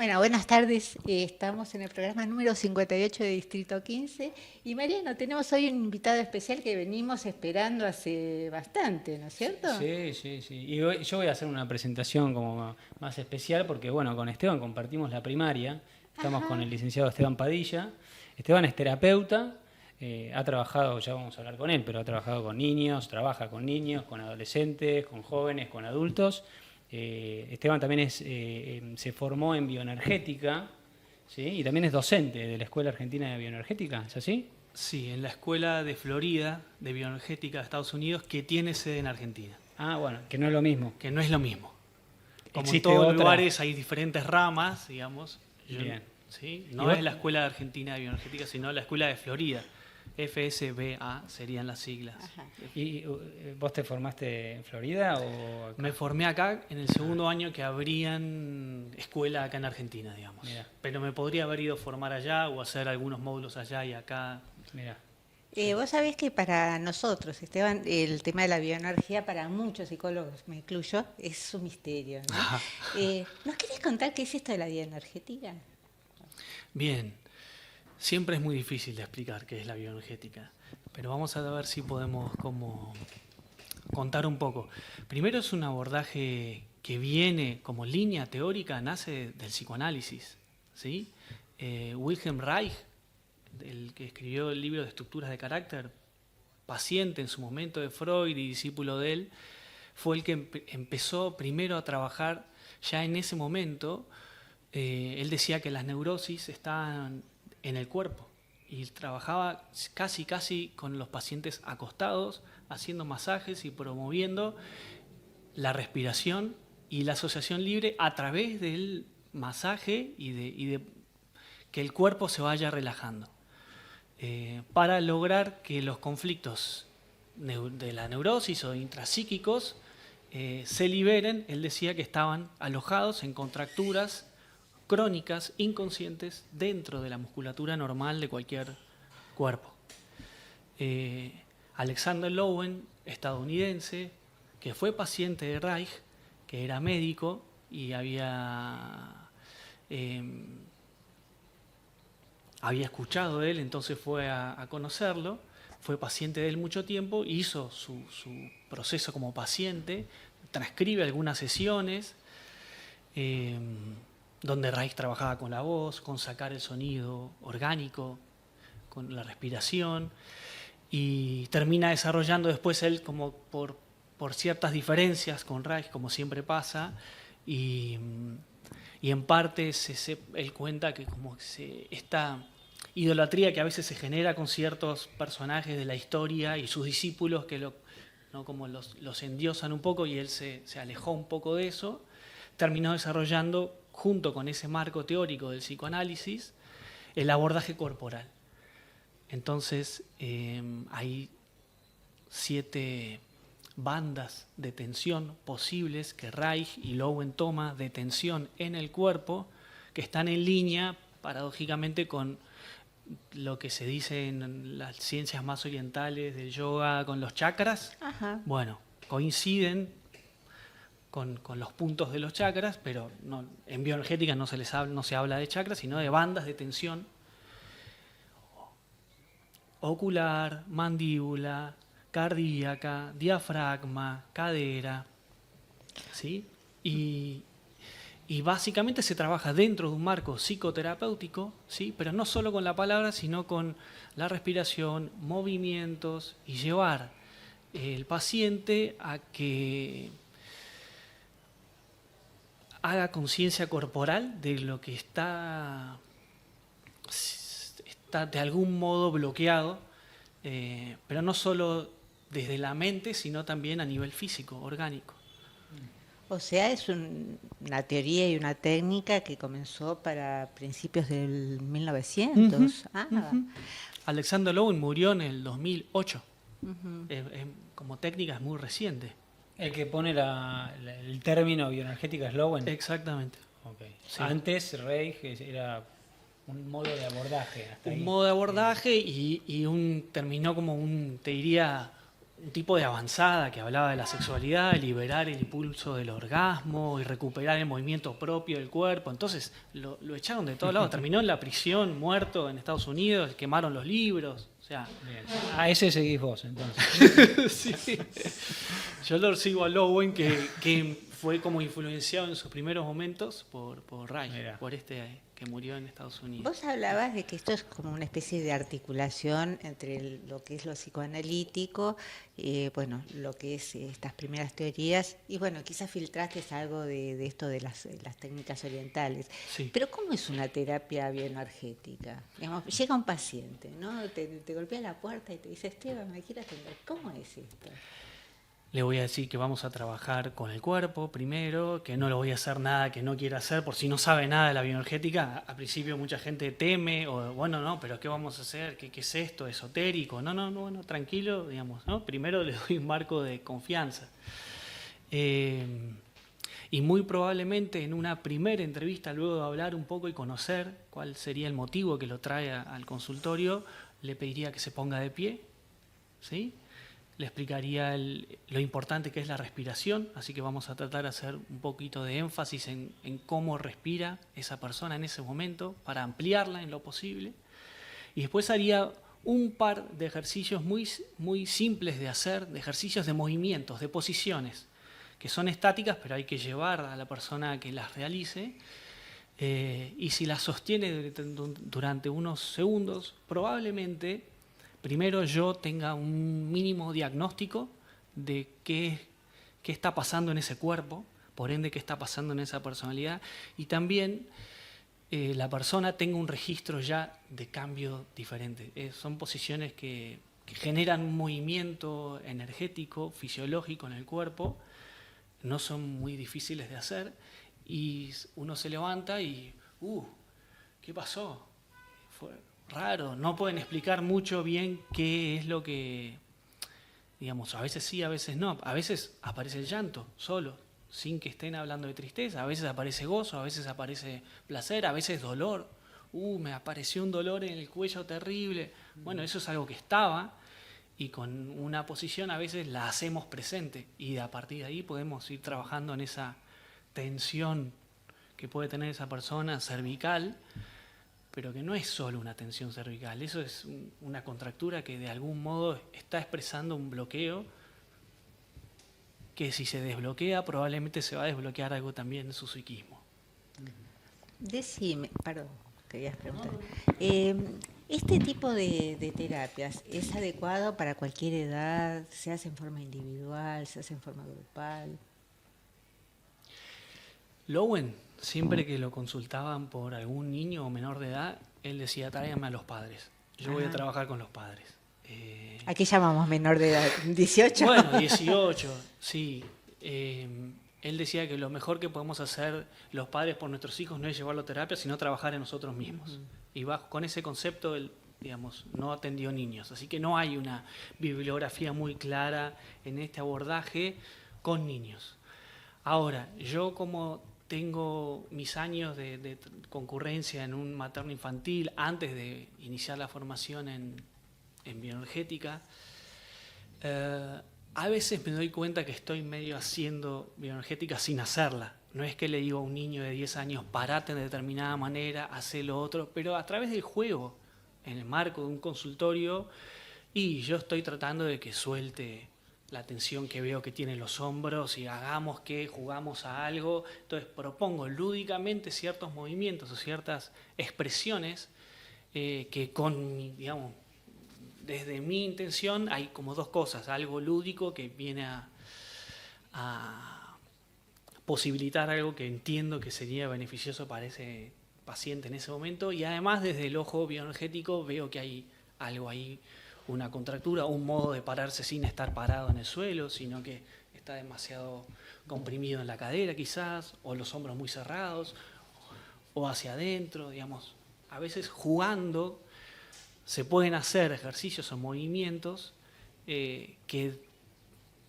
Bueno, buenas tardes. Estamos en el programa número 58 de Distrito 15. Y Mariano, tenemos hoy un invitado especial que venimos esperando hace bastante, ¿no es cierto? Sí, sí, sí. Y yo voy a hacer una presentación como más especial porque, bueno, con Esteban compartimos la primaria. Estamos con Ajá. el licenciado Esteban Padilla. Esteban es terapeuta, ha trabajado, ya vamos a hablar con él, pero ha trabajado con niños, trabaja con niños, con adolescentes, con jóvenes, con adultos. Esteban también se formó en bioenergética, ¿sí? Y también es docente de la Escuela Argentina de Bioenergética, ¿es así? Sí, en la Escuela de Florida de Bioenergética de Estados Unidos, que tiene sede en Argentina, Ah, bueno, que no es lo mismo. que no es lo mismo. Como en Existe todos los otra. lugares hay diferentes ramas, digamos. Bien. ¿Sí? ¿Y No vos? es la Escuela Argentina de Bioenergética, sino la Escuela de Florida. FSBA serían las siglas. Ajá. ¿Y vos te formaste en Florida o acá? Me formé acá en el segundo año que abrían escuela acá en Argentina, digamos. Mira, Pero me podría haber ido a formar allá o hacer algunos módulos allá y acá. mira. Vos sabés que para nosotros, Esteban, el tema de la bioenergía, para muchos psicólogos, me incluyo, es un misterio, ¿no? ¿Nos querés contar qué es esto de la bioenergética? Bien, siempre es muy difícil de explicar qué es la bioenergética, pero vamos a ver si podemos como contar un poco. Primero es un abordaje que viene como línea teórica, nace del psicoanálisis, ¿sí? Wilhelm Reich, el que escribió el libro de estructuras de carácter, paciente en su momento de Freud y discípulo de él, fue el que empezó primero a trabajar ya en ese momento. Él decía que las neurosis estaban en el cuerpo y trabajaba casi con los pacientes acostados, haciendo masajes y promoviendo la respiración y la asociación libre a través del masaje y de que el cuerpo se vaya relajando, para lograr que los conflictos de la neurosis o intrapsíquicos se liberen. Él decía que estaban alojados en contracturas crónicas, inconscientes, dentro de la musculatura normal de cualquier cuerpo. Alexander Lowen, estadounidense, que fue paciente de Reich, que era médico y había escuchado de él, entonces fue a conocerlo, fue paciente de él mucho tiempo, hizo su proceso como paciente, transcribe algunas sesiones, donde Reich trabajaba con la voz, con sacar el sonido orgánico, con la respiración, y termina desarrollando después él como por ciertas diferencias con Reich, como siempre pasa, y en parte él cuenta que como esta idolatría que a veces se genera con ciertos personajes de la historia y sus discípulos que ¿no? como los endiosan un poco, y él se alejó un poco de eso, terminó desarrollando, junto con ese marco teórico del psicoanálisis, el abordaje corporal. Entonces hay 7 bandas de tensión posibles que Reich y Lowen toma de tensión en el cuerpo, que están en línea, paradójicamente, con lo que se dice en las ciencias más orientales del yoga, con los chakras. Ajá. Bueno, coinciden con los puntos de los chakras, pero en bioenergética no se habla de chakras, sino de bandas de tensión ocular, mandíbula, cardíaca, diafragma, cadera, ¿sí? Y básicamente se trabaja dentro de un marco psicoterapéutico, ¿sí? Pero no solo con la palabra, sino con la respiración, movimientos, y llevar el paciente a que haga conciencia corporal de lo que está de algún modo bloqueado, pero no solo desde la mente, sino también a nivel físico, orgánico. O sea, es una teoría y una técnica que comenzó para principios del 1900. Alexander Lowen murió en el 2008. Como técnica es muy reciente. El que pone el término bioenergética es Lowen. Exactamente. Okay. Sí. Antes Reich era un modo de abordaje. Un modo de abordaje y terminó como te diría, un tipo de avanzada que hablaba de la sexualidad, de liberar el impulso del orgasmo y recuperar el movimiento propio del cuerpo. Entonces lo echaron de todos lados. Terminó en la prisión, muerto en Estados Unidos, quemaron los libros. O sea, Bien. A ese seguís vos, entonces. sí. Yo lo sigo a Lowen, que fue como influenciado en sus primeros momentos por Reich, Mirá. por este que murió en Estados Unidos. Vos hablabas de que esto es como una especie de articulación entre lo que es lo psicoanalítico, bueno, lo que es estas primeras teorías, y bueno, quizás filtraste algo de esto de las técnicas orientales. Sí. Pero ¿cómo es una terapia bioenergética? Digamos, llega un paciente, ¿no? Te golpea la puerta y te dice, Esteban, me quiero atender. ¿Cómo es esto? Le voy a decir que vamos a trabajar con el cuerpo primero, que no le voy a hacer nada que no quiera hacer, por si no sabe nada de la bioenergética. Al principio mucha gente teme, o bueno, no, pero ¿qué vamos a hacer? ¿Qué es esto? ¿Esotérico? No, tranquilo, digamos, ¿no? Primero le doy un marco de confianza. Y muy probablemente en una primera entrevista, luego de hablar un poco y conocer cuál sería el motivo que lo trae al consultorio, le pediría que se ponga de pie, ¿sí? Le explicaría lo importante que es la respiración, así que vamos a tratar de hacer un poquito de énfasis en cómo respira esa persona en ese momento para ampliarla en lo posible. Y después haría un par de ejercicios muy simples de hacer, de ejercicios de movimientos, de posiciones, que son estáticas, pero hay que llevar a la persona a que las realice. Y si las sostiene durante unos segundos, probablemente primero yo tenga un mínimo diagnóstico de qué está pasando en ese cuerpo, por ende qué está pasando en esa personalidad, y también la persona tenga un registro ya de cambio diferente. Son posiciones que generan un movimiento energético, fisiológico en el cuerpo, no son muy difíciles de hacer, y uno se levanta y, ¿qué pasó? Fue raro, no pueden explicar mucho bien qué es lo que, digamos, a veces sí, a veces no, a veces aparece el llanto solo, sin que estén hablando de tristeza, a veces aparece gozo, a veces aparece placer, a veces dolor, me apareció un dolor en el cuello terrible, bueno, eso es algo que estaba, y con una posición a veces la hacemos presente, y a partir de ahí podemos ir trabajando en esa tensión que puede tener esa persona cervical, pero que no es solo una tensión cervical, eso es una contractura que de algún modo está expresando un bloqueo, que si se desbloquea probablemente se va a desbloquear algo también en su psiquismo. Decime, perdón, querías preguntar. ¿Este tipo de terapias es adecuado para cualquier edad? ¿Se hace en forma individual? ¿Se hace en forma grupal? Lowen, siempre que lo consultaban por algún niño o menor de edad, él decía, tráiganme a los padres. Yo voy a trabajar con los padres. ¿A qué llamamos menor de edad? ¿18? Bueno, 18, sí. Él decía que lo mejor que podemos hacer los padres por nuestros hijos no es llevarlo a terapia, sino trabajar en nosotros mismos. Y con ese concepto, él, digamos, no atendió niños. Así que no hay una bibliografía muy clara en este abordaje con niños. Ahora, yo como tengo mis años de concurrencia en un materno infantil antes de iniciar la formación en bioenergética, a veces me doy cuenta que estoy medio haciendo bioenergética sin hacerla. No es que le digo a un niño de 10 años, parate de determinada manera, hacé lo otro, pero a través del juego, en el marco de un consultorio, y yo estoy tratando de que suelte la tensión que veo que tiene en los hombros y hagamos que jugamos a algo. Entonces propongo lúdicamente ciertos movimientos o ciertas expresiones que digamos, desde mi intención hay como dos cosas, algo lúdico que viene a posibilitar algo que entiendo que sería beneficioso para ese paciente en ese momento, y además desde el ojo bioenergético veo que hay algo ahí, una contractura, un modo de pararse sin estar parado en el suelo, sino que está demasiado comprimido en la cadera quizás, o los hombros muy cerrados, o hacia adentro, digamos. A veces jugando se pueden hacer ejercicios o movimientos que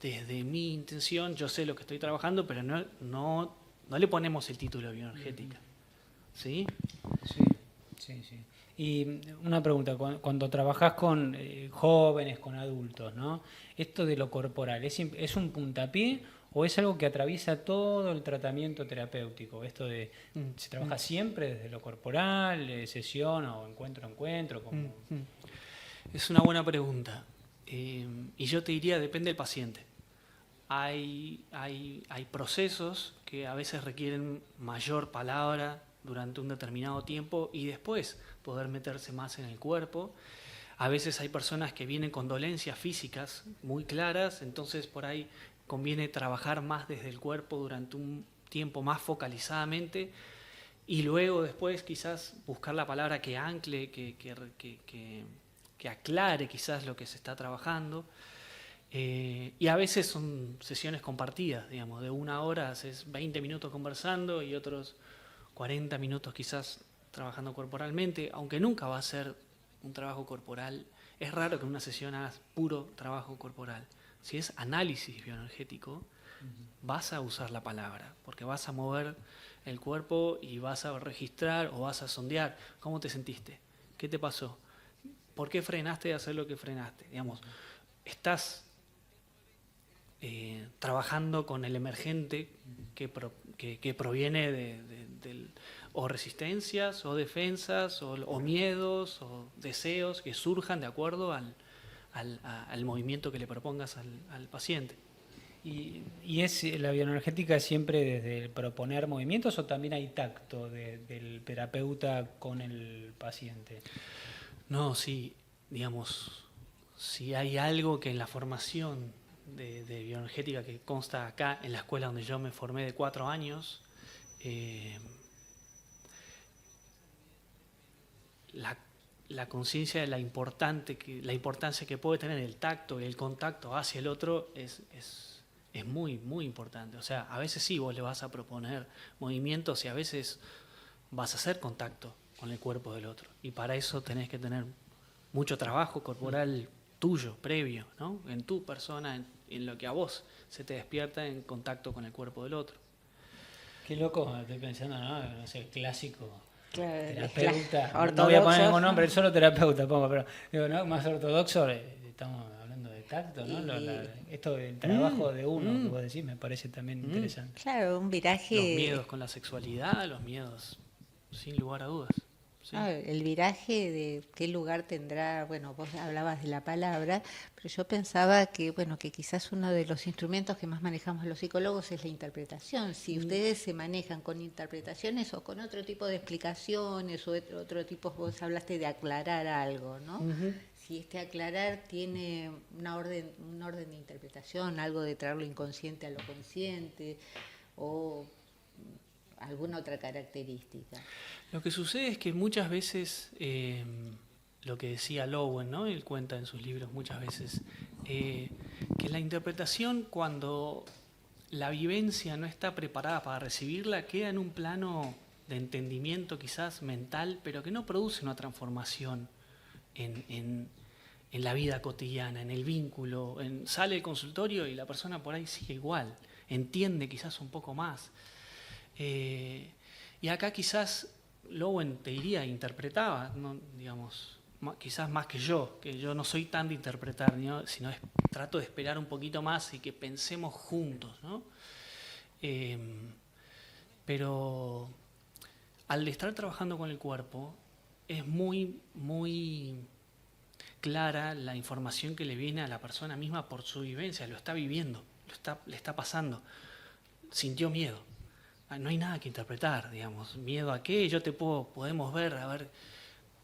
desde mi intención, yo sé lo que estoy trabajando, pero no le ponemos el título de bioenergética. ¿Sí? Sí. Sí, sí. Y una pregunta, cuando trabajás con jóvenes, con adultos, ¿no? Esto de lo corporal, ¿es un puntapié o es algo que atraviesa todo el tratamiento terapéutico? Esto de, ¿se trabaja siempre desde lo corporal, sesión o encuentro a encuentro? Como... Es una buena pregunta. Y yo te diría, depende del paciente. Hay procesos que a veces requieren mayor palabra durante un determinado tiempo y después poder meterse más en el cuerpo. A veces hay personas que vienen con dolencias físicas muy claras, entonces por ahí conviene trabajar más desde el cuerpo durante un tiempo más focalizadamente y luego después quizás buscar la palabra que ancle, que aclare quizás lo que se está trabajando. Y a veces son sesiones compartidas, digamos, de 1 hora haces 20 minutos conversando y otros 40 minutos quizás trabajando corporalmente, aunque nunca va a ser un trabajo corporal. Es raro que en una sesión hagas puro trabajo corporal. Si es análisis bioenergético, vas a usar la palabra, porque vas a mover el cuerpo y vas a registrar o vas a sondear cómo te sentiste, qué te pasó, por qué frenaste de hacer lo que frenaste. Digamos, estás trabajando con el emergente que proviene de o resistencias o defensas o miedos o deseos que surjan de acuerdo al movimiento que le propongas al paciente. ¿Y es la bioenergética siempre desde el proponer movimientos o también hay tacto del terapeuta con el paciente? No, sí, digamos, si hay algo que en la formación de bioenergética que consta acá en la escuela donde yo me formé de 4 años, la conciencia de la importancia que puede tener el tacto y el contacto hacia el otro es muy, muy importante. O sea, a veces sí vos le vas a proponer movimientos y a veces vas a hacer contacto con el cuerpo del otro. Y para eso tenés que tener mucho trabajo corporal tuyo, previo, ¿no? En tu persona, en lo que a vos se te despierta en contacto con el cuerpo del otro. Qué loco, estoy pensando, ¿no? No sé, clásico. Claro, Terapeuta, no voy a poner ningún nombre, solo terapeuta pongo, pero digo, ¿no? Más ortodoxo, estamos hablando de tacto, ¿no? Esto del trabajo de uno, que vos decís, me parece también interesante. Claro, un viraje. Los miedos con la sexualidad, los miedos, sin lugar a dudas. Sí. El viraje de qué lugar tendrá, bueno, vos hablabas de la palabra, pero yo pensaba que, bueno, que quizás uno de los instrumentos que más manejamos los psicólogos es la interpretación. Si ustedes se manejan con interpretaciones o con otro tipo de explicaciones o otro tipo, vos hablaste de aclarar algo, ¿no? Si este aclarar tiene un orden de interpretación, algo de traer lo inconsciente a lo consciente o alguna otra característica. Lo que sucede es que muchas veces, lo que decía Lowen, ¿no? Él cuenta en sus libros muchas veces, que la interpretación, cuando la vivencia no está preparada para recibirla, queda en un plano de entendimiento quizás mental, pero que no produce una transformación en la vida cotidiana, en el vínculo. Sale del consultorio y la persona por ahí sigue igual, entiende quizás un poco más. Y acá quizás Lowen, te diría, interpretaba, ¿no? Digamos, quizás más que yo no soy tan de interpretar, ¿no? Sino trato de esperar un poquito más y que pensemos juntos, ¿no? Pero al estar trabajando con el cuerpo es muy, muy clara la información que le viene a la persona misma por su vivencia, lo está viviendo, le está pasando, sintió miedo. No hay nada que interpretar, digamos. ¿Miedo a qué? Podemos ver, a ver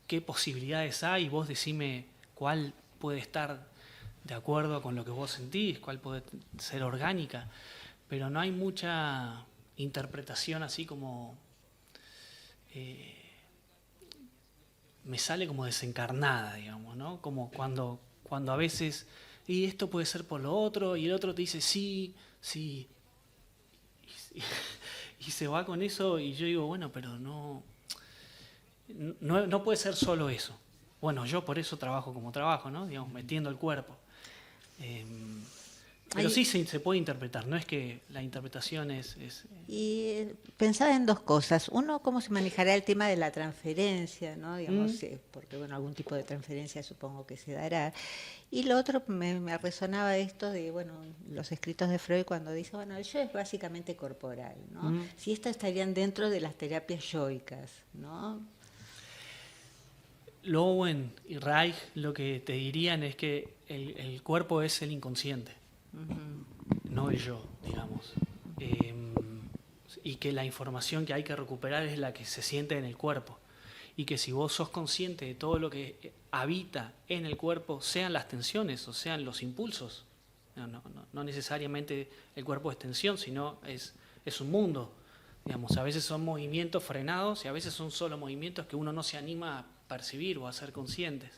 qué posibilidades hay, vos decime cuál puede estar de acuerdo con lo que vos sentís, cuál puede ser orgánica, pero no hay mucha interpretación así como... me sale como desencarnada, digamos, ¿no? Como cuando a veces, y esto puede ser por lo otro, y el otro te dice sí, sí, y se va con eso y yo digo, bueno, pero no puede ser solo eso. Bueno, yo por eso trabajo como trabajo, ¿no? Digamos, metiendo el cuerpo. Pero sí se puede interpretar, no es que la interpretación es Y pensaba en dos cosas. Uno, cómo se manejará el tema de la transferencia, ¿no? Digamos, porque bueno, algún tipo de transferencia supongo que se dará. Y lo otro, me resonaba esto de, bueno, los escritos de Freud cuando dice, bueno, el yo es básicamente corporal, ¿no? Si estas estarían dentro de las terapias yoicas, ¿no? Lowen y Reich lo que te dirían es que el cuerpo es el inconsciente, no el yo, digamos. Y que la información que hay que recuperar es la que se siente en el cuerpo. Y que si vos sos consciente de todo lo que habita en el cuerpo, sean las tensiones o sean los impulsos, no necesariamente el cuerpo es tensión, sino es un mundo. Digamos, a veces son movimientos frenados y a veces son solo movimientos que uno no se anima a percibir o a ser conscientes.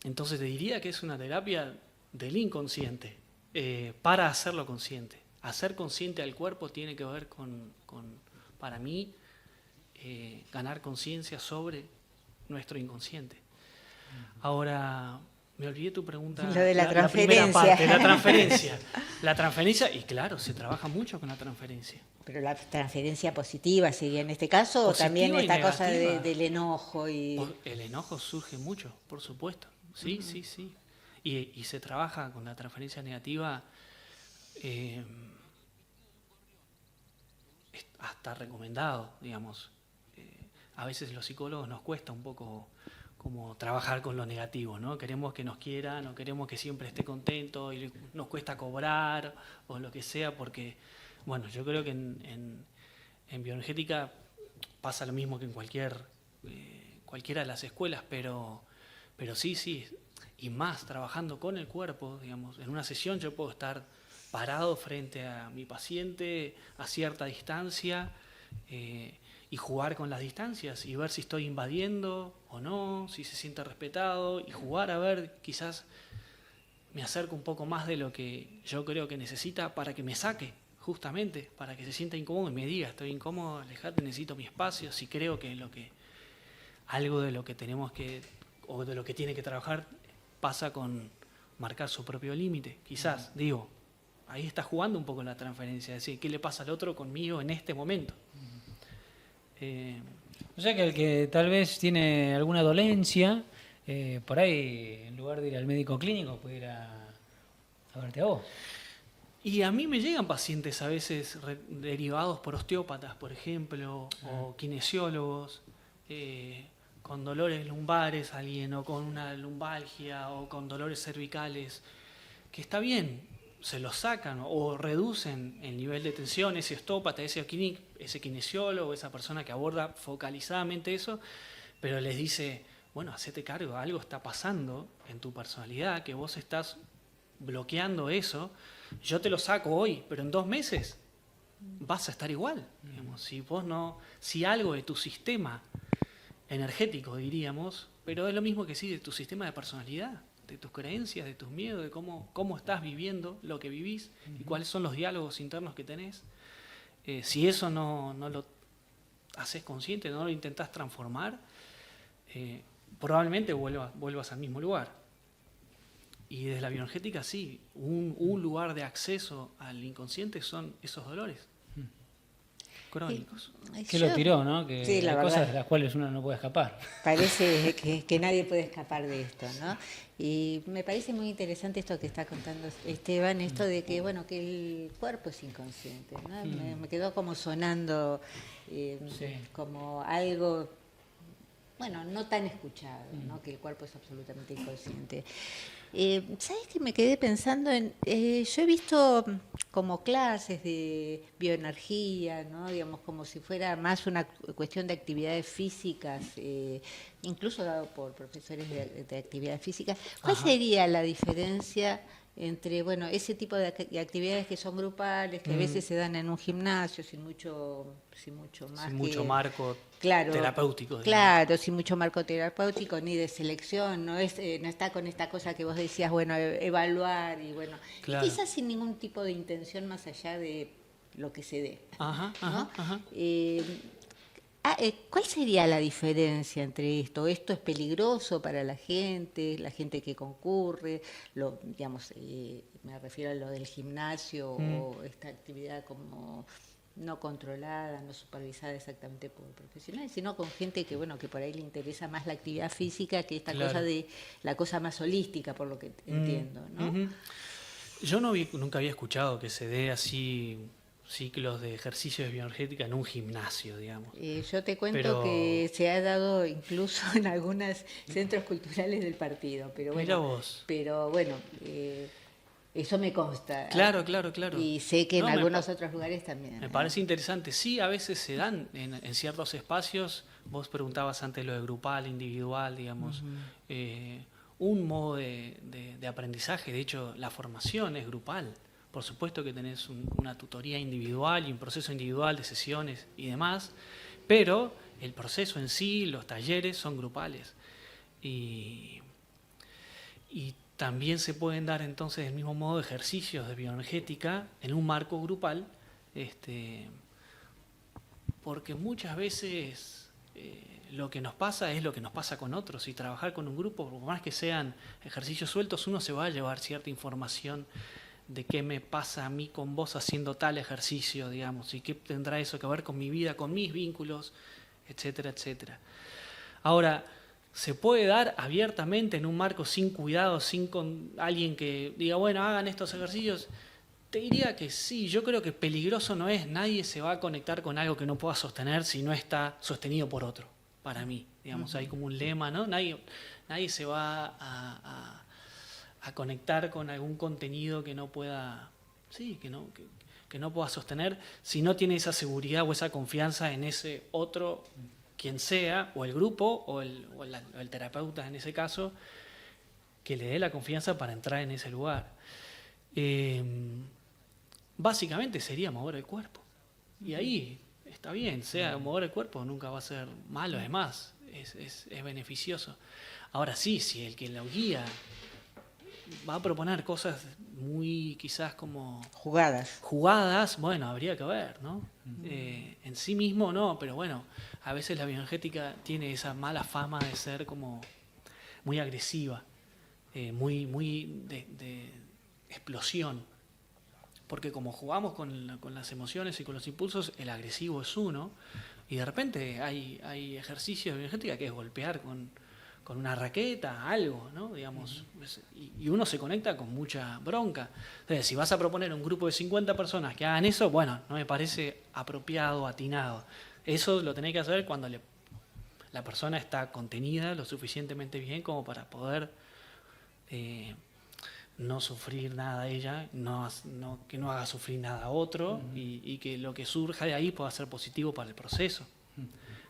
Entonces te diría que es una terapia del inconsciente para hacerlo consciente. Hacer consciente al cuerpo tiene que ver con para mí, ganar conciencia sobre nuestro inconsciente. Ahora, me olvidé tu pregunta. Lo de la transferencia. La primera parte, la transferencia. La transferencia, y claro, se trabaja mucho con la transferencia. Pero la transferencia positiva sería en este caso, Positiva o también esta cosa negativa. del enojo. El enojo surge mucho, por supuesto. Sí, sí, sí. Y se trabaja con la transferencia negativa hasta recomendado, digamos. A veces los psicólogos nos cuesta un poco como trabajar con lo negativo, ¿no? Queremos que nos quieran, o queremos que siempre esté contento, y nos cuesta cobrar, o lo que sea, porque, bueno, yo creo que en bioenergética pasa lo mismo que en cualquiera de las escuelas, pero sí, y más trabajando con el cuerpo, digamos. En una sesión yo puedo estar parado frente a mi paciente a cierta distancia, y jugar con las distancias y ver si estoy invadiendo o no, si se siente respetado, y jugar a ver, quizás me acerco un poco más de lo que yo creo que necesita para que me saque, justamente, para que se sienta incómodo y me diga, estoy incómodo, alejate, necesito mi espacio. Si creo que algo de lo que tenemos que, o de lo que tiene que trabajar, pasa con marcar su propio límite, quizás, digo, ahí está jugando un poco la transferencia, es decir, ¿qué le pasa al otro conmigo en este momento? O sea que el que tal vez tiene alguna dolencia, por ahí, en lugar de ir al médico clínico, puede ir a verte a vos. Y a mí me llegan pacientes a veces derivados por osteópatas, por ejemplo, o kinesiólogos, con dolores lumbares, alguien, o con una lumbalgia, o con dolores cervicales, que está bien, se los sacan o reducen el nivel de tensión, ese osteópata, ese kinesiólogo, esa persona que aborda focalizadamente eso, pero les dice, bueno, hacete cargo, algo está pasando en tu personalidad, que vos estás bloqueando eso, yo te lo saco hoy, pero en 2 meses vas a estar igual. Digamos, si algo de tu sistema energético, diríamos, pero es lo mismo que sí de tu sistema de personalidad, de tus creencias, de tus miedos, de cómo estás viviendo lo que vivís y cuáles son los diálogos internos que tenés. Si eso no lo haces consciente, no lo intentás transformar, probablemente vuelvas al mismo lugar. Y desde la bioenergética sí, un lugar de acceso al inconsciente son esos dolores crónicos. Que lo tiró, ¿no? Que sí, hay cosas de las cuales uno no puede escapar. Parece que nadie puede escapar de esto, ¿no? Y me parece muy interesante esto que está contando Esteban, esto de que, bueno, que el cuerpo es inconsciente, ¿no? Me quedó como sonando como algo, bueno, no tan escuchado, ¿no? Que el cuerpo es absolutamente inconsciente. ¿Sabes qué? Me quedé pensando en, yo he visto como clases de bioenergía, ¿no? Digamos, como si fuera más una cuestión de actividades físicas, incluso dado por profesores de actividades físicas. ¿Cuál sería la diferencia entre, bueno, ese tipo de actividades que son grupales, que a veces se dan en un gimnasio sin mucho marco terapéutico? Claro, sin mucho marco terapéutico ni de selección, no está con esta cosa que vos decías, bueno, evaluar y bueno, claro. Y quizás sin ningún tipo de intención más allá de lo que se dé. ¿No? ¿Cuál sería la diferencia entre esto? ¿Esto es peligroso para la gente que concurre? Digamos, me refiero a lo del gimnasio o esta actividad como no controlada, no supervisada exactamente por profesionales, sino con gente que, bueno, que por ahí le interesa más la actividad física que esta Claro. cosa de la cosa más holística, por lo que entiendo, ¿no? Ujú. Yo nunca había escuchado que se dé así ciclos de ejercicios de bioenergética en un gimnasio, digamos. Yo te cuento Pero que se ha dado incluso en algunos centros culturales del partido, mira vos. pero bueno, eso me consta. Claro, claro, claro. Y sé que en No, algunos otros lugares también. me parece interesante. Sí, a veces se dan en ciertos espacios. Vos preguntabas antes lo de grupal, individual, digamos. Un modo de aprendizaje. De hecho, la formación es grupal. Por supuesto que tenés una tutoría individual y un proceso individual de sesiones y demás, pero el proceso en sí, los talleres son grupales. Y también se pueden dar entonces del mismo modo ejercicios de bioenergética en un marco grupal, porque muchas veces lo que nos pasa es lo que nos pasa con otros, y trabajar con un grupo, por más que sean ejercicios sueltos, uno se va a llevar cierta información de qué me pasa a mí con vos haciendo tal ejercicio, digamos, y qué tendrá eso que ver con mi vida, con mis vínculos, etcétera, etcétera. Ahora, ¿se puede dar abiertamente en un marco sin cuidado, sin con alguien que diga, bueno, hagan estos ejercicios? Te diría que sí, yo creo que peligroso no es, nadie se va a conectar con algo que no pueda sostener si no está sostenido por otro, para mí, digamos, hay como un lema, ¿no? Nadie se va a conectar con algún contenido que no pueda, sí, que no pueda sostener si no tiene esa seguridad o esa confianza en ese otro, quien sea, o el grupo o el terapeuta en ese caso, que le dé la confianza para entrar en ese lugar. Básicamente sería mover el cuerpo. Y ahí está bien, sea mover el cuerpo nunca va a ser malo, es más, es beneficioso. Ahora sí, si el que lo guía va a proponer cosas muy quizás como jugadas, bueno, habría que ver, ¿no? En sí mismo no, pero bueno, a veces la bioenergética tiene esa mala fama de ser como muy agresiva, muy de explosión, porque como jugamos con las emociones y con los impulsos, el agresivo es uno, y de repente hay ejercicios de bioenergética que es golpear con una raqueta, algo, ¿no? Digamos, y uno se conecta con mucha bronca. Entonces, si vas a proponer un grupo de 50 personas que hagan eso, bueno, no me parece apropiado, atinado. Eso lo tenés que hacer cuando la persona está contenida lo suficientemente bien como para poder no sufrir nada a ella, que no haga sufrir nada a otro, y que lo que surja de ahí pueda ser positivo para el proceso.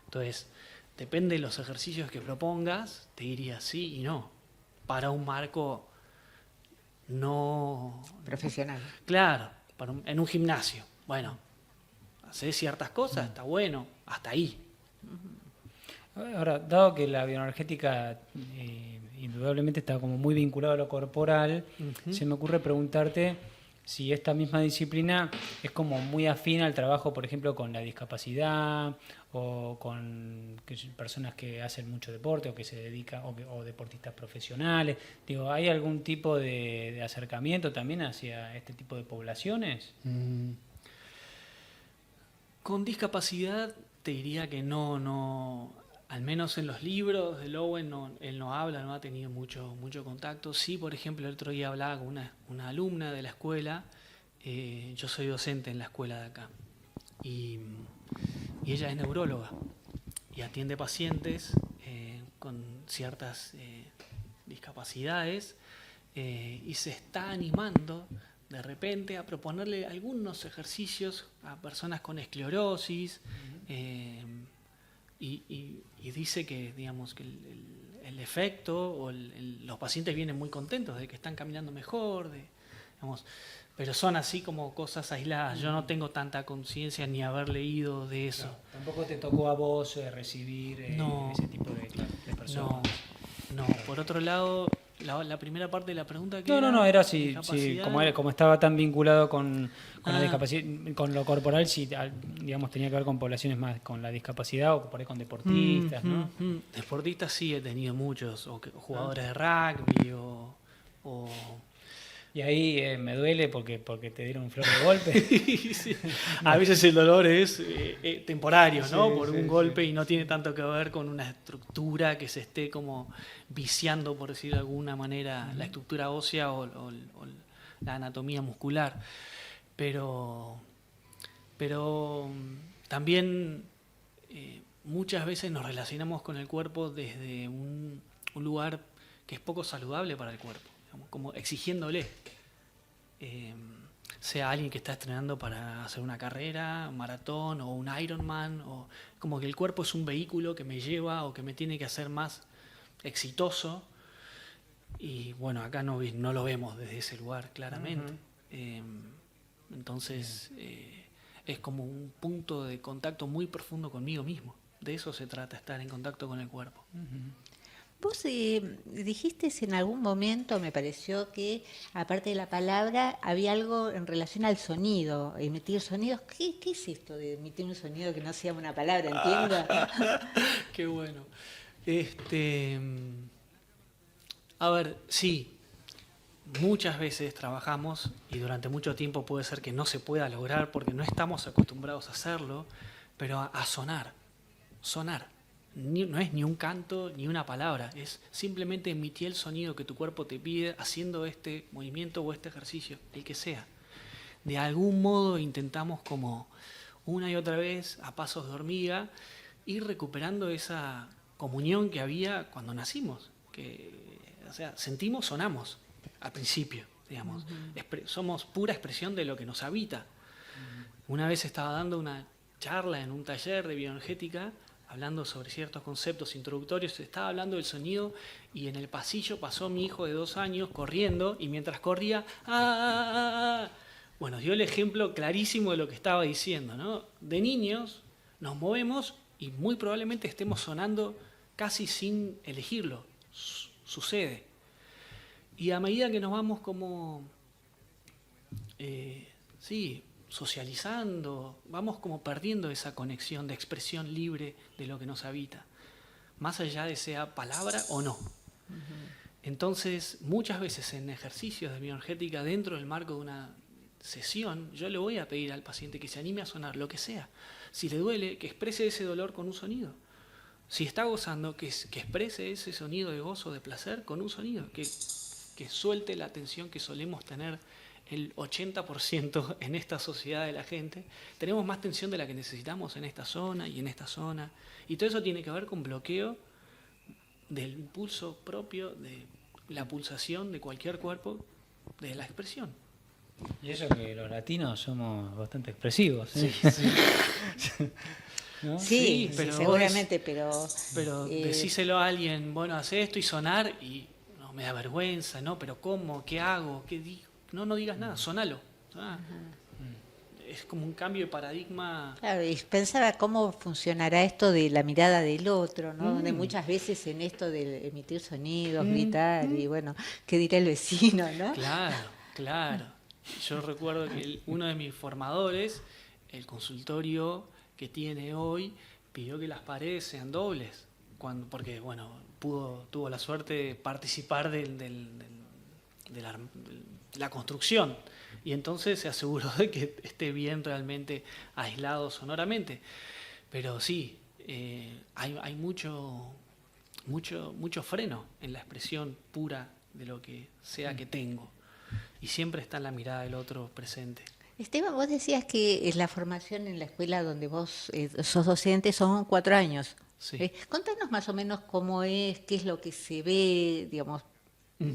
Entonces, depende de los ejercicios que propongas, te diría sí y no. Para un marco no profesional. Claro, en un gimnasio. Bueno, hacer ciertas cosas, está bueno, hasta ahí. Ahora, dado que la bioenergética indudablemente está como muy vinculada a lo corporal, se me ocurre preguntarte si esta misma disciplina es como muy afín al trabajo, por ejemplo, con la discapacidad o con personas que hacen mucho deporte o que se dedican o deportistas profesionales. Digo, ¿hay algún tipo de acercamiento también hacia este tipo de poblaciones? Con discapacidad te diría que no, al menos en los libros de Lowen él no habla, no ha tenido mucho contacto. Sí, por ejemplo, el otro día hablaba con una alumna de la escuela. Yo soy docente en la escuela de acá y ella es neuróloga y atiende pacientes con ciertas discapacidades, y se está animando de repente a proponerle algunos ejercicios a personas con esclerosis, y dice que, digamos, que el efecto o los pacientes vienen muy contentos de que están caminando mejor, digamos, pero son así como cosas aisladas. Yo no tengo tanta conciencia ni haber leído de eso. No, tampoco te tocó a vos recibir ese tipo de personas. No. Por otro lado, La primera parte de la pregunta que No, era si discapacidad. como estaba tan vinculado con la Ah. discapacidad, con lo corporal, si digamos tenía que ver con poblaciones más con la discapacidad o por ahí con deportistas, ¿no? Deportistas sí he tenido muchos, o jugadores de rugby o Y ahí me duele porque te dieron un flor de golpe. Sí. A veces el dolor es temporario, ¿no? Sí, Por sí, un golpe sí. y no tiene tanto que ver con una estructura que se esté como viciando, por decir de alguna manera, la estructura ósea o la anatomía muscular. Pero también muchas veces nos relacionamos con el cuerpo desde un lugar que es poco saludable para el cuerpo, digamos, como exigiéndole. Sea alguien que está estrenando para hacer una carrera, un maratón o un Ironman, o como que el cuerpo es un vehículo que me lleva o que me tiene que hacer más exitoso. Y bueno, acá no lo vemos desde ese lugar claramente. Entonces es como un punto de contacto muy profundo conmigo mismo. De eso se trata, estar en contacto con el cuerpo. Vos dijiste en algún momento, me pareció que aparte de la palabra, había algo en relación al sonido, emitir sonidos. ¿Qué es esto de emitir un sonido que no sea una palabra, entiendo? Qué bueno. A ver, sí, muchas veces trabajamos y durante mucho tiempo puede ser que no se pueda lograr porque no estamos acostumbrados a hacerlo, pero a sonar. No es ni un canto ni una palabra, es simplemente emitir el sonido que tu cuerpo te pide haciendo este movimiento o este ejercicio, el que sea. De algún modo intentamos como una y otra vez, a pasos de hormiga, ir recuperando esa comunión que había cuando nacimos. O sea, sentimos, sonamos al principio, digamos. Somos pura expresión de lo que nos habita. Una vez estaba dando una charla en un taller de bioenergética, hablando sobre ciertos conceptos introductorios, estaba hablando del sonido y en el pasillo pasó mi hijo de 2 años corriendo y mientras corría, ¡ah! Bueno, dio el ejemplo clarísimo de lo que estaba diciendo, ¿no? De niños nos movemos y muy probablemente estemos sonando casi sin elegirlo, sucede. Y a medida que nos vamos como, socializando, vamos como perdiendo esa conexión de expresión libre de lo que nos habita, más allá de sea palabra o no. Entonces, muchas veces en ejercicios de bioenergética, dentro del marco de una sesión, yo le voy a pedir al paciente que se anime a sonar lo que sea. Si le duele, que exprese ese dolor con un sonido. Si está gozando, que exprese ese sonido de gozo, de placer, con un sonido. Que suelte la tensión que solemos tener el 80% en esta sociedad de la gente. Tenemos más tensión de la que necesitamos en esta zona y en esta zona. Y todo eso tiene que ver con bloqueo del impulso propio, de la pulsación de cualquier cuerpo, de la expresión. Y eso que los latinos somos bastante expresivos. Sí, sí. ¿No? Sí, pero seguramente, pero decíselo a alguien, bueno, hace esto y sonar, y no me da vergüenza, ¿no? Pero ¿cómo? ¿Qué hago? ¿Qué digo? No digas nada, sonalo. Es como un cambio de paradigma. Claro, y pensaba cómo funcionará esto de la mirada del otro, ¿no? Donde muchas veces en esto de emitir sonidos, gritar, y bueno, ¿qué dirá el vecino, no? Claro. Yo recuerdo que uno de mis formadores, el consultorio que tiene hoy, pidió que las paredes sean dobles, porque bueno, tuvo la suerte de participar de la construcción, y entonces se aseguró de que esté bien realmente aislado sonoramente. Pero sí, hay mucho freno en la expresión pura de lo que sea que tengo, y siempre está la mirada del otro presente. Esteban, vos decías que la formación en la escuela donde vos sos docente son 4 años. Sí. Contanos más o menos cómo es, qué es lo que se ve, digamos,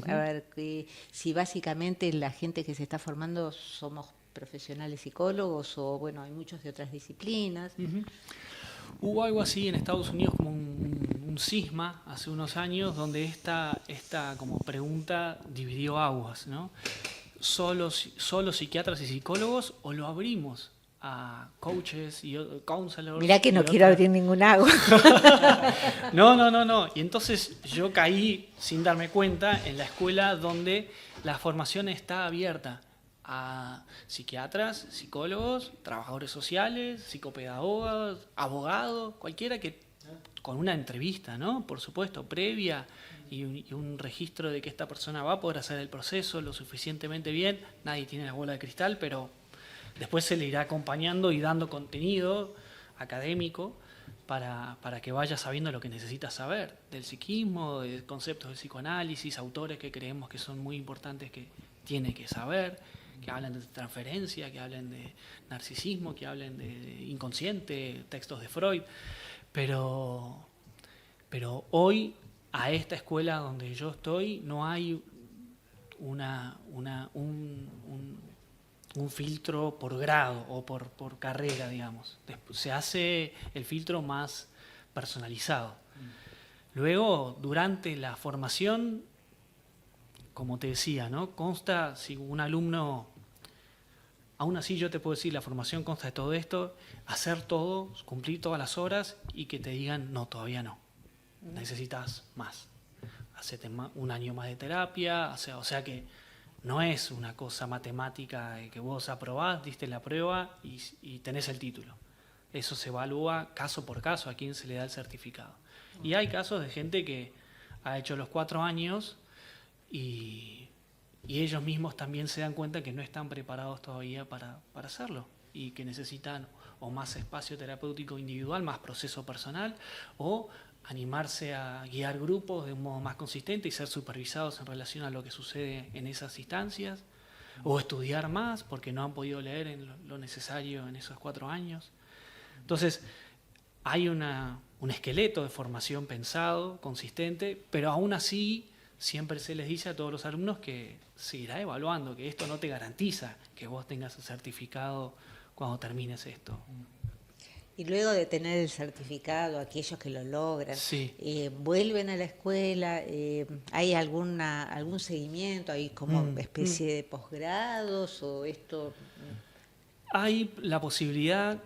a ver, si básicamente la gente que se está formando somos profesionales psicólogos o, bueno, hay muchos de otras disciplinas. Hubo algo así en Estados Unidos como un cisma hace unos años donde esta como pregunta dividió aguas, ¿no? ¿Solo psiquiatras y psicólogos o lo abrimos a coaches y counselors. Mirá que no y quiero otras. abrir ningún agua. No. Y entonces yo caí, sin darme cuenta, en la escuela donde la formación está abierta a psiquiatras, psicólogos, trabajadores sociales, psicopedagogas, abogados, cualquiera que con una entrevista, ¿no? Por supuesto, previa y un registro de que esta persona va a poder hacer el proceso lo suficientemente bien. Nadie tiene la bola de cristal, pero después se le irá acompañando y dando contenido académico para que vaya sabiendo lo que necesita saber del psiquismo, de conceptos del psicoanálisis, autores que creemos que son muy importantes que tiene que saber, que hablan de transferencia, que hablen de narcisismo, que hablen de inconsciente, textos de Freud. Pero hoy, a esta escuela donde yo estoy, no hay un filtro por grado o por carrera, digamos. Se hace el filtro más personalizado. Luego, durante la formación, como te decía, ¿no? Consta, si un alumno, aún así yo te puedo decir, la formación consta de todo esto, hacer todo, cumplir todas las horas y que te digan, no, todavía no, necesitas más. Hacete un año más de terapia, o sea que no es una cosa matemática de que vos aprobás, diste la prueba y tenés el título. Eso se evalúa caso por caso a quién se le da el certificado. Y hay casos de gente que ha hecho los 4 años y ellos mismos también se dan cuenta que no están preparados todavía para hacerlo y que necesitan o más espacio terapéutico individual, más proceso personal, o animarse a guiar grupos de un modo más consistente y ser supervisados en relación a lo que sucede en esas instancias, o estudiar más porque no han podido leer en lo necesario en esos 4 años. Entonces, hay un esqueleto de formación pensado, consistente, pero aún así siempre se les dice a todos los alumnos que se irá evaluando, que esto no te garantiza que vos tengas el certificado cuando termines esto. Y luego de tener el certificado, aquellos que lo logran, Sí. vuelven a la escuela, ¿hay algún seguimiento, hay como especie de posgrados o esto? Hay la posibilidad,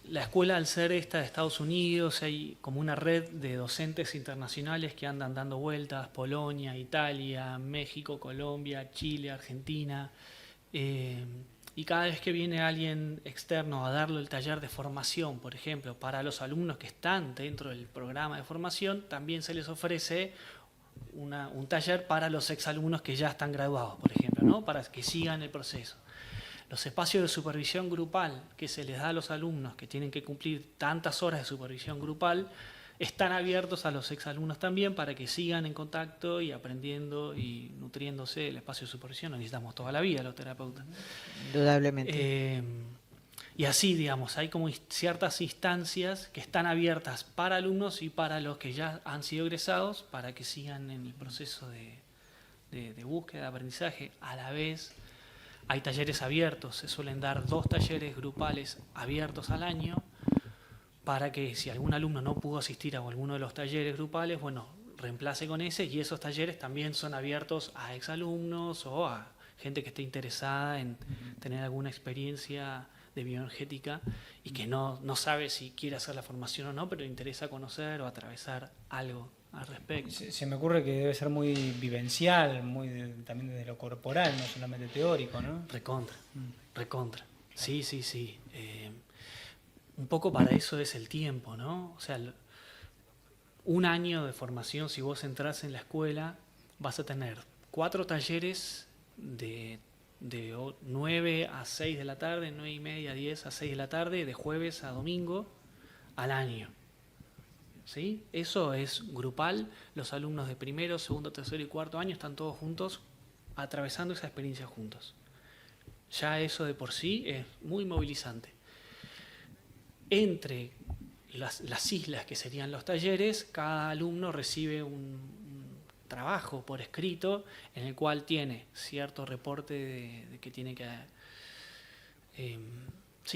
la escuela al ser esta de Estados Unidos, hay como una red de docentes internacionales que andan dando vueltas, Polonia, Italia, México, Colombia, Chile, Argentina, y cada vez que viene alguien externo a darle el taller de formación, por ejemplo, para los alumnos que están dentro del programa de formación, también se les ofrece un taller para los exalumnos que ya están graduados, por ejemplo, ¿no? Para que sigan el proceso. Los espacios de supervisión grupal que se les da a los alumnos que tienen que cumplir tantas horas de supervisión grupal están abiertos a los exalumnos también para que sigan en contacto y aprendiendo y nutriéndose del espacio de supervisión. Lo necesitamos toda la vida los terapeutas. Indudablemente. Y así, digamos, hay como ciertas instancias que están abiertas para alumnos y para los que ya han sido egresados para que sigan en el proceso de búsqueda, de aprendizaje. A la vez hay talleres abiertos, se suelen dar 2 talleres grupales abiertos al año para que si algún alumno no pudo asistir a alguno de los talleres grupales, bueno, reemplace con ese, y esos talleres también son abiertos a exalumnos o a gente que esté interesada en tener alguna experiencia de bioenergética y que no sabe si quiere hacer la formación o no, pero le interesa conocer o atravesar algo al respecto. Se me ocurre que debe ser muy vivencial, también desde lo corporal, no solamente teórico, ¿no? Recontra. Sí. Un poco para eso es el tiempo, ¿no? O sea, un año de formación, si vos entras en la escuela, vas a tener 4 talleres de 9 a 6 de la tarde, 9 y media, 10 a 6 de la tarde, de jueves a domingo al año. ¿Sí? Eso es grupal, los alumnos de primero, segundo, tercero y cuarto año están todos juntos, atravesando esa experiencia juntos. Ya eso de por sí es muy movilizante. Entre las islas que serían los talleres, cada alumno recibe un trabajo por escrito en el cual tiene cierto reporte de que tiene que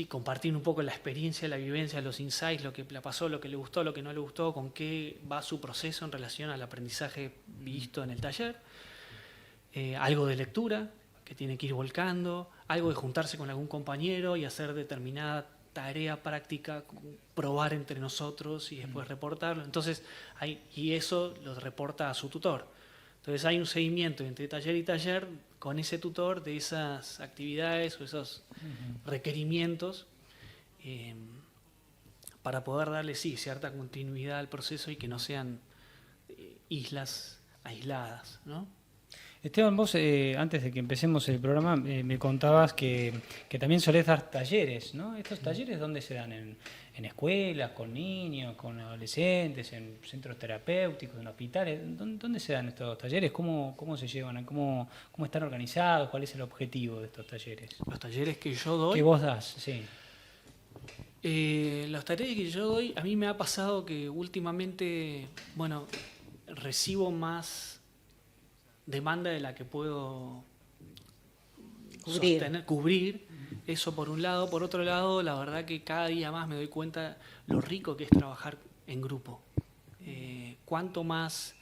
compartir un poco la experiencia, la vivencia, los insights, lo que le pasó, lo que le gustó, lo que no le gustó, con qué va su proceso en relación al aprendizaje visto en el taller. Algo de lectura, que tiene que ir volcando, algo de juntarse con algún compañero y hacer determinada tarea práctica, probar entre nosotros y después reportarlo. Entonces, y eso lo reporta a su tutor. Entonces hay un seguimiento entre taller y taller con ese tutor de esas actividades o esos requerimientos para poder darle, sí, cierta continuidad al proceso y que no sean islas aisladas, ¿no? Esteban, vos antes de que empecemos el programa me contabas que también solés dar talleres, ¿no? ¿Estos talleres dónde se dan? ¿En escuelas, con niños, con adolescentes, en centros terapéuticos, en hospitales? ¿Dónde se dan estos talleres? ¿Cómo se llevan? ¿Cómo están organizados? ¿Cuál es el objetivo de estos talleres? Los talleres que yo doy... ¿Qué vos das? Sí. Los talleres que yo doy, a mí me ha pasado que últimamente, bueno, recibo más demanda de la que puedo cubrir, eso por un lado. Por otro lado, la verdad que cada día más me doy cuenta lo rico que es trabajar en grupo. Cuanto más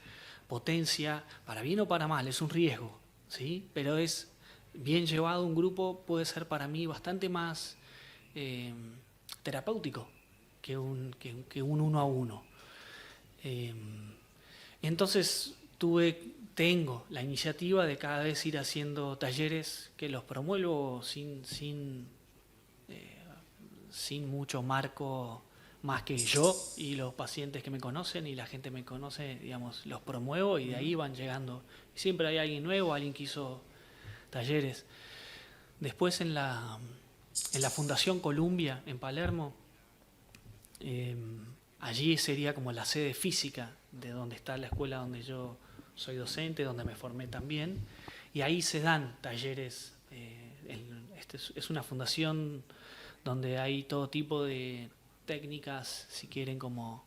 potencia, para bien o para mal, es un riesgo, ¿sí? Pero es bien llevado un grupo, puede ser para mí bastante más terapéutico que un uno a uno. Entonces tengo la iniciativa de cada vez ir haciendo talleres que los promuevo sin mucho marco más que yo y los pacientes que me conocen y la gente me conoce, digamos, los promuevo y de ahí van llegando. Siempre hay alguien nuevo, alguien que hizo talleres. Después en la Fundación Columbia en Palermo, allí sería como la sede física de donde está la escuela donde yo soy docente, donde me formé también, y ahí se dan talleres. Es una fundación donde hay todo tipo de técnicas, si quieren, como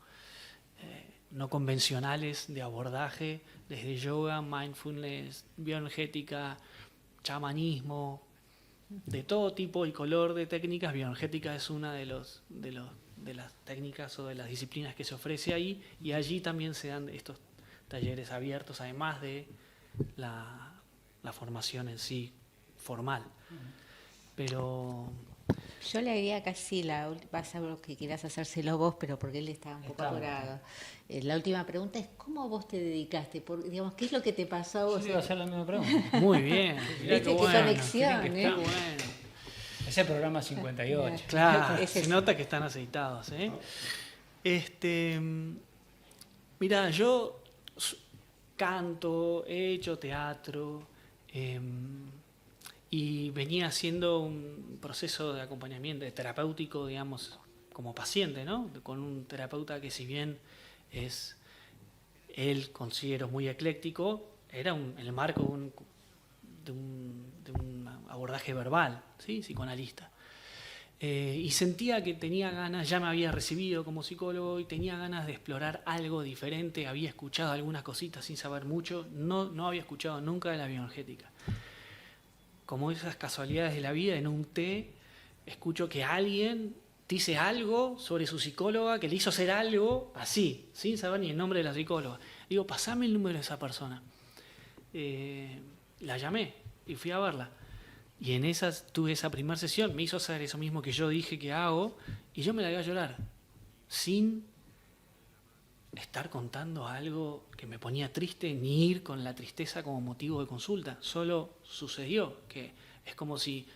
no convencionales de abordaje, desde yoga, mindfulness, bioenergética, chamanismo, de todo tipo y color de técnicas. Bioenergética es una de las técnicas o de las disciplinas que se ofrece ahí, y allí también se dan estos talleres abiertos, además de la formación en sí formal. Pero yo le diría casi vas a ver que quieras hacérselo vos, pero porque él está un poco apurado. La última pregunta es, ¿cómo vos te dedicaste? Digamos, ¿qué es lo que te pasó a vos? Yo iba a hacer la misma pregunta. Muy bien. ¿Viste qué conexión? Qué bueno. Ese programa 58. Claro, se nota que están aceitados, ¿eh? Mira, yo canto, he hecho teatro, y venía haciendo un proceso de acompañamiento, de terapéutico, digamos, como paciente, ¿no? Con un terapeuta que, si bien él considero muy ecléctico, era en el marco de un abordaje verbal, ¿sí? Psicoanalista. Y sentía que tenía ganas, ya me había recibido como psicólogo y tenía ganas de explorar algo diferente. Había escuchado algunas cositas sin saber mucho, no había escuchado nunca de la bioenergética. Como esas casualidades de la vida, en un té escucho que alguien dice algo sobre su psicóloga, que le hizo hacer algo así, sin saber ni el nombre de la psicóloga. Digo, pasame el número de esa persona. La llamé y fui a verla. Y en esas tuve esa primera sesión, me hizo hacer eso mismo que yo dije que hago, y yo me la iba a llorar, sin estar contando algo que me ponía triste, ni ir con la tristeza como motivo de consulta. Solo sucedió, que es como si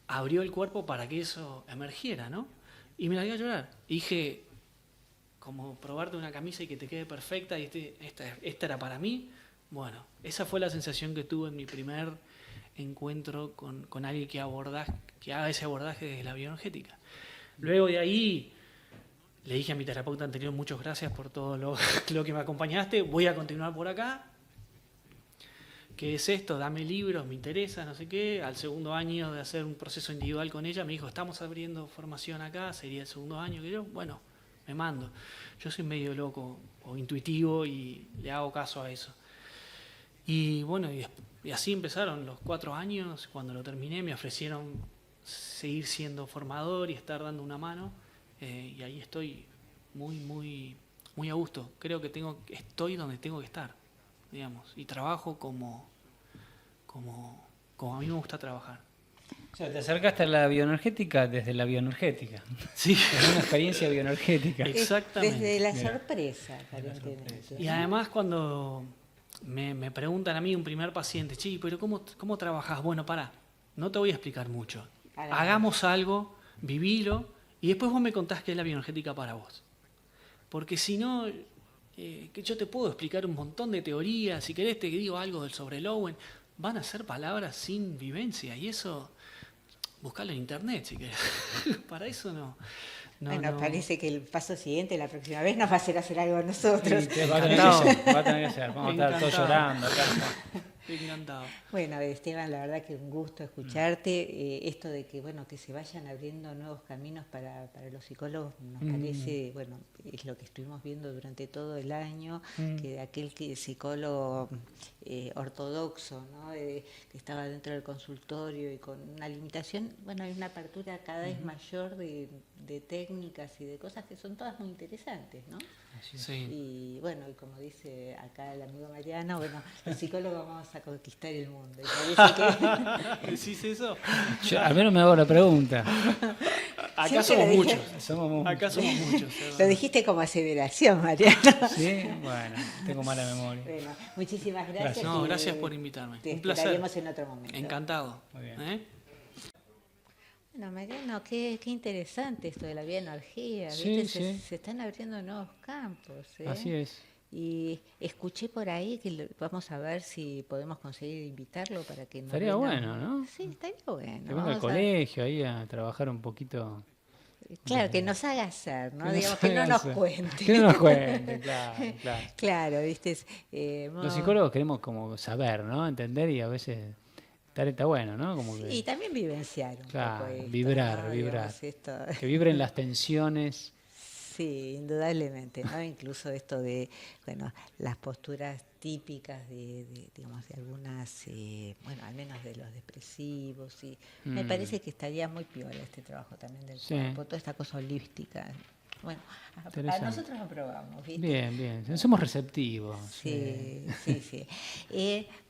abrió el cuerpo para que eso emergiera, ¿no? Y me la iba a llorar. Y dije, como probarte una camisa y que te quede perfecta, y esta era para mí. Bueno, esa fue la sensación que tuve en mi primer encuentro con alguien que haga ese abordaje desde la bioenergética. Luego de ahí le dije a mi terapeuta anterior, muchas gracias por todo lo que me acompañaste, voy a continuar por acá. ¿Qué es esto? Dame libros, me interesa, no sé qué. Al segundo año de hacer un proceso individual con ella, me dijo, estamos abriendo formación acá, sería el segundo año que yo, bueno, me mando. Yo soy medio loco o intuitivo y le hago caso a eso. Y bueno, y así empezaron los 4 años. Cuando lo terminé me ofrecieron seguir siendo formador y estar dando una mano, y ahí estoy muy a gusto. Creo que estoy donde tengo que estar, digamos, y trabajo como como a mí me gusta trabajar. O sea, te acercaste a la bioenergética desde la bioenergética. Sí. Es una experiencia bioenergética. Exactamente. Desde la Mira. sorpresa, aparentemente. Y además cuando me preguntan a mí, un primer paciente, sí, pero ¿cómo trabajás? Bueno, pará, no te voy a explicar mucho. Hagamos algo, vivilo, y después vos me contás qué es la bioenergética para vos. Porque si no, que yo te puedo explicar un montón de teorías, si querés te digo algo sobre el Owen, van a ser palabras sin vivencia, y eso, buscalo en internet si querés. Para eso no. Bueno, parece que el paso siguiente, la próxima vez, nos va a hacer algo a nosotros. Sí, va a tener que ser, va a tener que ser. Vamos a estar todos Encantado. llorando acá. Encantado. Bueno, Esteban, la verdad que un gusto escucharte. Esto de que, bueno, que se vayan abriendo nuevos caminos para los psicólogos nos parece, bueno, es lo que estuvimos viendo durante todo el año, que aquel psicólogo ortodoxo, ¿no? Que estaba dentro del consultorio y con una limitación, bueno, hay una apertura cada vez mayor de técnicas y de cosas que son todas muy interesantes, ¿no? Sí. Y bueno, y como dice acá el amigo Mariano, bueno, los psicólogos vamos a conquistar el mundo. Y parece que ¿Decís eso? Yo al menos me hago la pregunta. Acá Siempre somos lo muchos. dije. Somos muchos. Acá somos muchos. lo dijiste como aseveración, Mariano. Sí, bueno, tengo mala memoria. Bueno, muchísimas gracias. Gracias. No, y gracias por invitarme. Te Un placer. esperaremos en otro momento. Encantado. Muy bien. ¿Eh? Bueno, Mariano, qué interesante esto de la bioenergía. Sí, ¿viste? sí. Se están abriendo nuevos campos. Así es. Y escuché por ahí que vamos a ver si podemos conseguir invitarlo para que nos Estaría venga. bueno, ¿no? Sí, estaría bueno. Que venga al Vamos a- colegio ahí a trabajar un poquito. Claro, que nos haga hacer, ¿no? Que Digamos nos que no haga nos hacer. cuente. Que no nos cuente, claro, claro. Claro, ¿viste? Los psicólogos queremos como saber, ¿no? Entender y a veces está bueno, ¿no? Como que, Y también vivenciar un claro, poco esto, vibrar, ¿no? vibrar. Digamos, esto. Que vibren las tensiones. Sí, indudablemente, ¿no? Incluso esto de, bueno, las posturas típicas digamos, de algunas, bueno, al menos de los depresivos, y me parece que estaría muy piola este trabajo también del Sí. cuerpo, toda esta cosa holística. Bueno, a Interesante. nosotros lo probamos, ¿viste? Bien, bien. Somos receptivos. Sí, sí.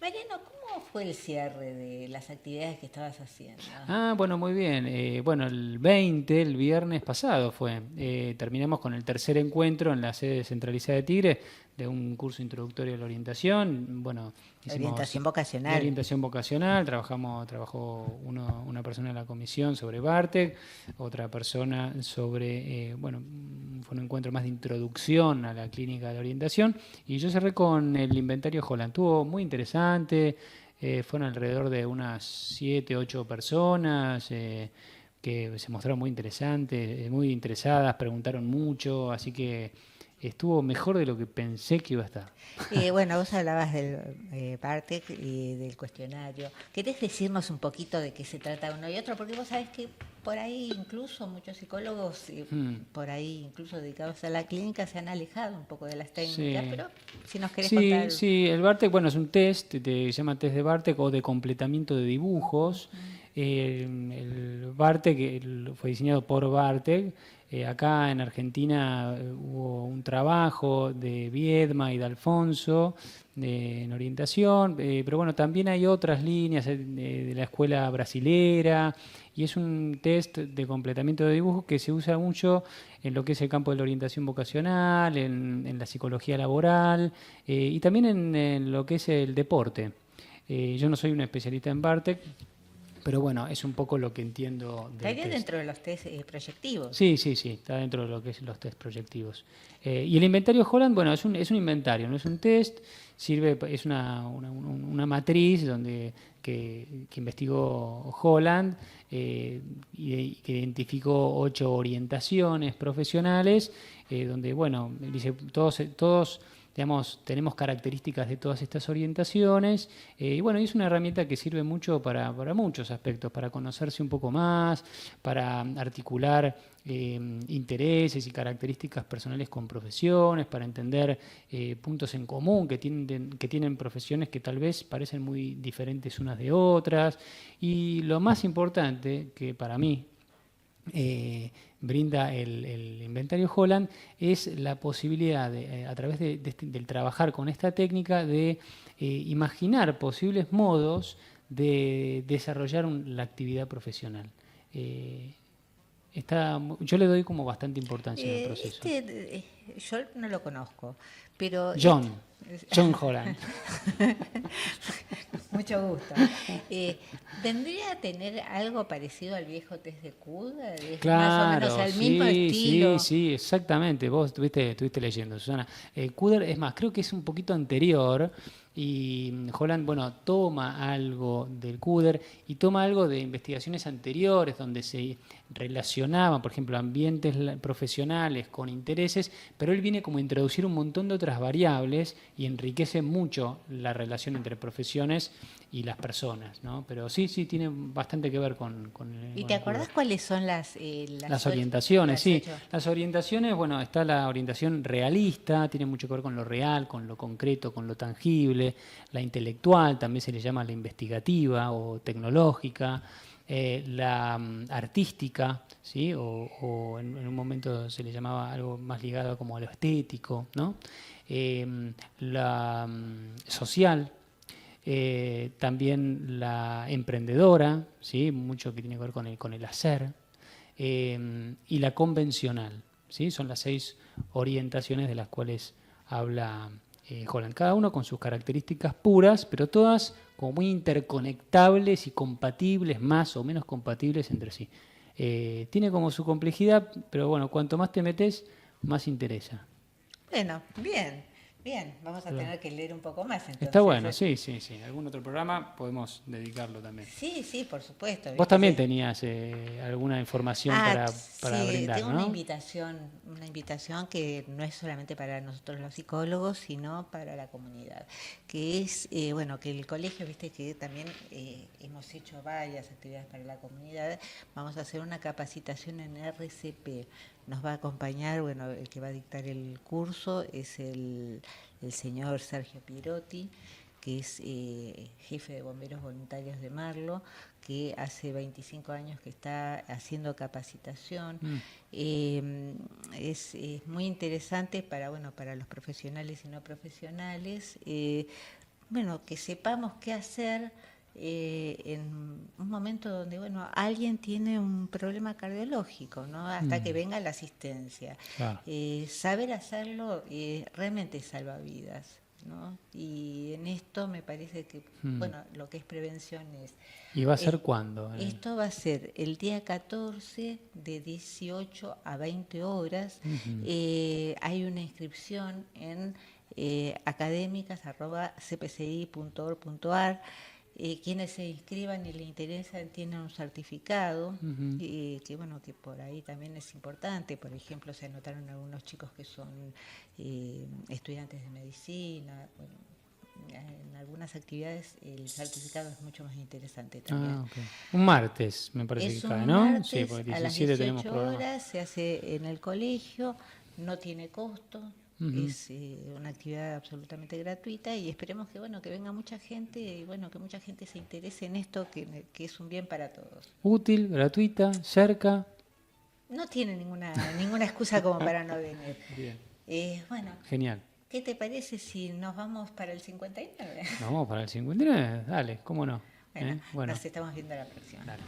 Mariano, ¿cómo fue el cierre de las actividades que estabas haciendo? Ah, bueno, muy bien. Bueno, el 20, el viernes pasado fue. Terminamos con el tercer encuentro en la sede centralizada de Tigre de un curso introductorio de la orientación. Bueno, Orientación vocacional. de orientación vocacional. Trabajó una persona en la comisión sobre Bartek, otra persona sobre, bueno, fue un encuentro más de introducción a la clínica de la orientación. Y yo cerré con el inventario Holland. Estuvo muy interesante. Fueron alrededor de unas 7, 8 personas que se mostraron muy interesantes, muy interesadas, preguntaron mucho, así que estuvo mejor de lo que pensé que iba a estar. Bueno, vos hablabas del Bartek y del cuestionario. ¿Querés decirnos un poquito de qué se trata uno y otro? Porque vos sabés que por ahí incluso muchos psicólogos, por ahí incluso dedicados a la clínica, se han alejado un poco de las técnicas, Sí. pero si nos querés Sí, contar... sí, el Bartek, bueno, es un test, se llama test de Bartek o de completamiento de dibujos. El Bartek fue diseñado por Bartek. Acá en Argentina hubo un trabajo de Viedma y de Alfonso en orientación, pero bueno, también hay otras líneas de la escuela brasilera, y es un test de completamiento de dibujos que se usa mucho en lo que es el campo de la orientación vocacional, en la psicología laboral y también en lo que es el deporte. Yo no soy un especialista en Bartek, pero bueno, es un poco lo que entiendo del Estaría test. dentro de los test proyectivos. Sí, está dentro de lo que es los test proyectivos. Y el inventario Holland, bueno, es un inventario, no es un test, es una matriz que investigó Holland y que identificó 8 orientaciones profesionales, donde, bueno, dice, todos digamos, tenemos características de todas estas orientaciones y bueno, es una herramienta que sirve mucho para muchos aspectos, para conocerse un poco más, para articular intereses y características personales con profesiones, para entender puntos en común que tienen profesiones que tal vez parecen muy diferentes unas de otras, y lo más importante que para mí brinda el inventario Holland es la posibilidad de, a través del trabajar con esta técnica, de imaginar posibles modos de desarrollar la actividad profesional. Yo le doy como bastante importancia en el proceso. Yo no lo conozco, pero... John Holland. Mucho gusto. ¿Vendría a tener algo parecido al viejo test de Kuder? Claro, más o menos al mismo estilo. Sí, exactamente. Vos estuviste leyendo, Susana. Kuder, es más, creo que es un poquito anterior. Y Holland, bueno, toma algo del Kuder y toma algo de investigaciones anteriores donde se relacionaban, por ejemplo, ambientes profesionales con intereses, pero él viene como a introducir un montón de otras variables y enriquece mucho la relación entre profesiones y las personas, ¿no? Pero sí, tiene bastante que ver con ¿Y te acordás cuáles son las orientaciones? Sí, 8? las orientaciones, bueno, está la orientación realista, tiene mucho que ver con lo real, con lo concreto, con lo tangible. La intelectual, también se le llama la investigativa o tecnológica, la artística, ¿sí? o en un momento se le llamaba algo más ligado como a lo estético, ¿no? La social, también la emprendedora, ¿sí? Mucho que tiene que ver con el hacer, y la convencional, ¿sí? Son las 6 orientaciones de las cuales habla Holland, cada uno con sus características puras, pero todas como muy interconectables y compatibles, más o menos compatibles entre sí. Tiene como su complejidad, pero bueno, cuanto más te metes, más interesa. Bueno, bien. Vamos a tener que leer un poco más entonces. Está bueno, sí. Algún otro programa podemos dedicarlo también. Sí, por supuesto. Vos también tenías alguna información para brindar, tengo ¿no? una invitación que no es solamente para nosotros los psicólogos, sino para la comunidad, que es, que el colegio, viste que también hemos hecho varias actividades para la comunidad, vamos a hacer una capacitación en RCP. Nos va a acompañar, el que va a dictar el curso es el señor Sergio Pirotti, que es jefe de bomberos voluntarios de Marlo, que hace 25 años que está haciendo capacitación. Es muy interesante para los profesionales y no profesionales, que sepamos qué hacer en un momento donde alguien tiene un problema cardiológico, ¿no? Hasta que venga la asistencia. Claro. Saber hacerlo realmente salva vidas, ¿no? Y en esto me parece que lo que es prevención es... ¿Y va a ser cuándo? Esto va a ser el día 14 de 18 a 20 horas. Hay una inscripción en académicas@cpci.org.ar. Quienes se inscriban y les interesan tienen un certificado, que por ahí también es importante. Por ejemplo, se anotaron algunos chicos que son estudiantes de medicina. En algunas actividades el certificado es mucho más interesante también. Okay. Un martes, me parece que cae, ¿no? Martes, Sí, porque 17 a las 18 tenemos programa. horas, se hace en el colegio, no tiene costo. Es una actividad absolutamente gratuita y esperemos que que venga mucha gente y que mucha gente se interese en esto que es un bien para todos. Útil, gratuita, cerca. No tiene ninguna excusa como para no venir. Bien. Genial. ¿Qué te parece si nos vamos para el 59? ¿Nos vamos para el 59? Dale, ¿cómo no? Nos estamos viendo la próxima. Dale.